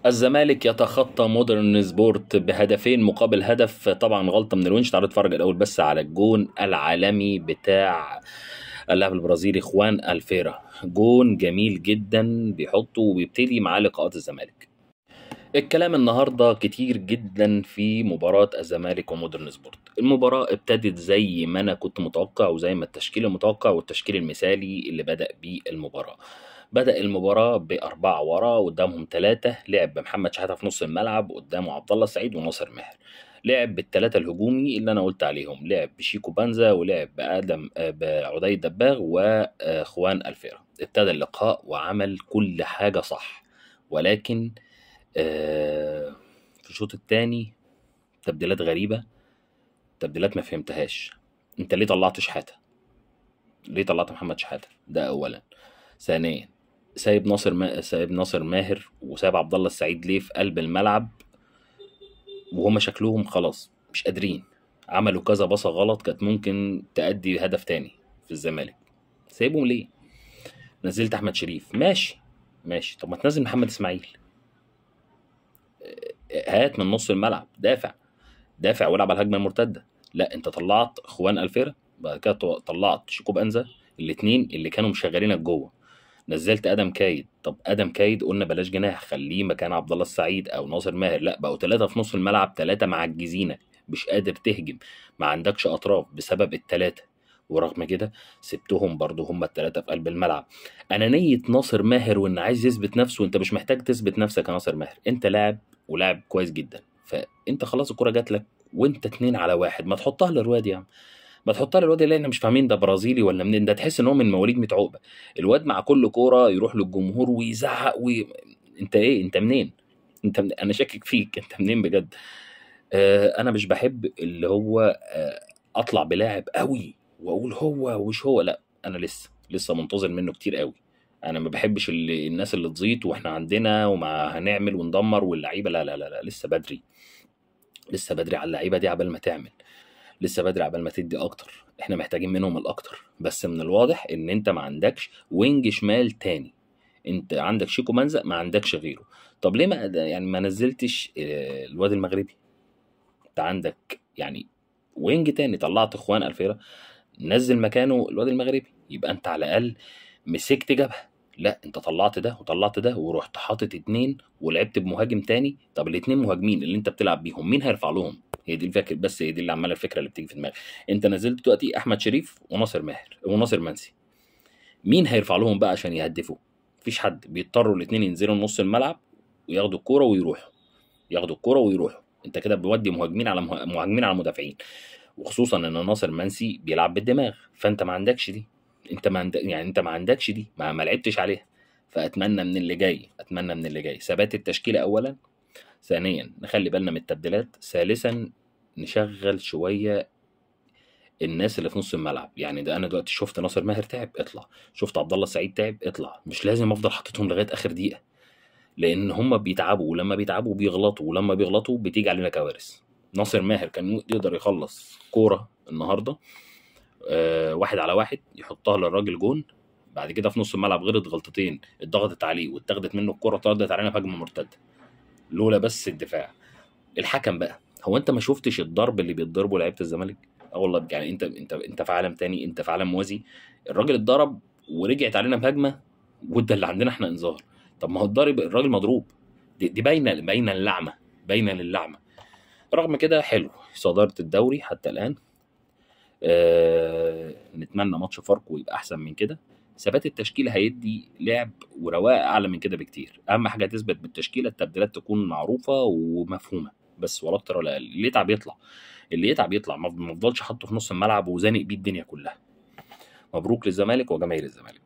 الزمالك يتخطى مودرن سبورت بهدفين مقابل هدف. طبعا غلطة من الونش. تعالوا نتفرج الأول بس على الجون العالمي بتاع اللاعب البرازيلي خوان الفيرا. جون جميل جدا بيحطه وبيبتدي معاه لقاءات الزمالك. الكلام النهارده كتير جدا في مباراة الزمالك ومودرن سبورت. المباراة ابتدت زي ما انا كنت متوقع وزي ما التشكيل المتوقع والتشكيل المثالي اللي بدأ بيه المباراة. بدأ المباراة بأربعة ورا قدامهم ثلاثة. لعب بمحمد شحاتة في نص الملعب قدامه عبد الله السعيد وناصر ماهر. لعب بالثلاثة الهجومي اللي أنا قلت عليهم. لعب بشيكو بانزا ولعب بآدم بعدي دباغ وخوان الفيرا. ابتدى اللقاء وعمل كل حاجة صح، ولكن في الشوط الثاني تبديلات غريبة، تبديلات ما فهمتهاش. انت ليه طلعت شحاتة؟ ليه طلعت محمد شحاتة؟ ده اولا. ثانيا سايب ناصر ماهر وسايب عبد الله السعيد ليه في قلب الملعب وهما شكلهم خلاص مش قادرين. عملوا كذا باصة غلط كانت ممكن تأدي هدف تاني في الزمالك. سايبهم ليه؟ نزلت احمد شريف، ماشي. طب ما تنزل محمد اسماعيل، هات من نص الملعب دافع والعب على الهجمه المرتده. لا، انت طلعت خوان الفيرا، بعد كده طلعت شيكو بانزا، الاثنين اللي كانوا مشغلينك جوه. نزلت ادم كايد. طب ادم كايد قلنا بلاش جناح، خليه مكان عبد الله السعيد او ناصر ماهر. لا، بقوا ثلاثه في نص الملعب، ثلاثه معجزينك، مش قادر تهجم، ما عندكش اطراف بسبب الثلاثه. ورغم كده سبتهم برضو هم الثلاثه في قلب الملعب. انانيه ناصر ماهر وان عايز يثبت نفسه. انت مش محتاج تثبت نفسك يا ناصر ماهر، انت لاعب ولاعب كويس جدا. فانت خلاص الكرة جات لك وانت 2-1، ما تحطها للواد يا عم، ما تحطها للواد اللي احنا مش فاهمين ده برازيلي ولا منين. ده تحس ان هو من مواليد 100 عقبه. الواد مع كل كوره يروح للجمهور ويزعق انت ايه؟ انت منين؟ انا شاكك فيك، انت منين بجد؟ انا مش بحب اللي هو اطلع بلاعب قوي واقول هو ومش هو. لا، انا لسه منتظر منه كتير قوي. انا ما بحبش الناس اللي تزيط واحنا عندنا وما هنعمل وندمر واللعيبه. لا لا لا لا، لسه بدري على اللعيبه دي عبال ما تعمل. لسه بدري عبال ما تدي اكتر. احنا محتاجين منهم الاكتر، بس من الواضح ان انت ما عندكش وينج شمال تاني. انت عندك شيكو منزق، ما عندكش غيره. طب ليه ما نزلتش الواد المغربي؟ انت عندك يعني وينج تاني. طلعت اخوان الفيرا، نزل مكانه الواد المغربي، يبقى انت على الاقل مسكت جبهه. لا، انت طلعت ده وطلعت ده ورحت حاطط اتنين ولعبت بمهاجم تاني. طب الاتنين مهاجمين اللي انت بتلعب بيهم مين هيرفع لهم؟ هي دي الفكره، بس هي دي اللي عماله الفكره اللي بتيجي في دماغي. انت نزلت دلوقتي احمد شريف وناصر ماهر وناصر منسي، مين هيرفع لهم بقى عشان يهدفوا؟ مفيش حد. بيضطروا الاتنين ينزلوا نص الملعب وياخدوا الكوره ويروحوا، انت كده بودي مهاجمين على مهاجمين على مدافعين. وخصوصا ان ناصر منسي بيلعب بالدماغ، فانت ما عندكش دي. انت ما عندكش دي، ما لعبتش عليها. فاتمنى من اللي جاي ثبات التشكيله اولا. ثانيا نخلي بالنا من التبديلات. ثالثا نشغل شويه الناس اللي في نص الملعب. يعني ده انا دلوقتي شفت ناصر ماهر تعب، اطلع. شفت عبد الله السعيد تعب، اطلع. مش لازم افضل حاططهم لغايه اخر دقيقه، لان هم بيتعبوا، ولما بيتعبوا بيغلطوا، ولما بيغلطوا بتيجي علينا كوارث. ناصر ماهر كان يقدر يخلص كوره النهارده واحد على واحد يحطها للراجل جون. بعد كده في نص الملعب غلط غلطتين، اتضغطت عليه واتاخدت منه الكره، اتردت علينا في هجمه مرتده لولا بس الدفاع. الحكم بقى، هو انت ما شفتش الضرب اللي بيتضربوا لعيبه الزمالك؟ اه والله، يعني انت في عالم تاني، انت في عالم موازي. الراجل اتضرب ورجعت علينا بهجمه، وده اللي عندنا احنا انذار. طب ما هو الراجل مضروب. دي باينه اللعمه، باينه للعمه. رغم كده حلو صداره الدوري حتى الان. نتمنى ماتش فاركو يبقى احسن من كده. ثبات التشكيله هيدي لعب ورواقه اعلى من كده بكتير. اهم حاجه تثبت بالتشكيله، التبديلات تكون معروفه ومفهومه بس، ولا اكتر ولا اقل. اللي يتعب يطلع، ما افضلش حاطه في نص الملعب وزانق بيه الدنيا كلها. مبروك للزمالك وجماهير الزمالك.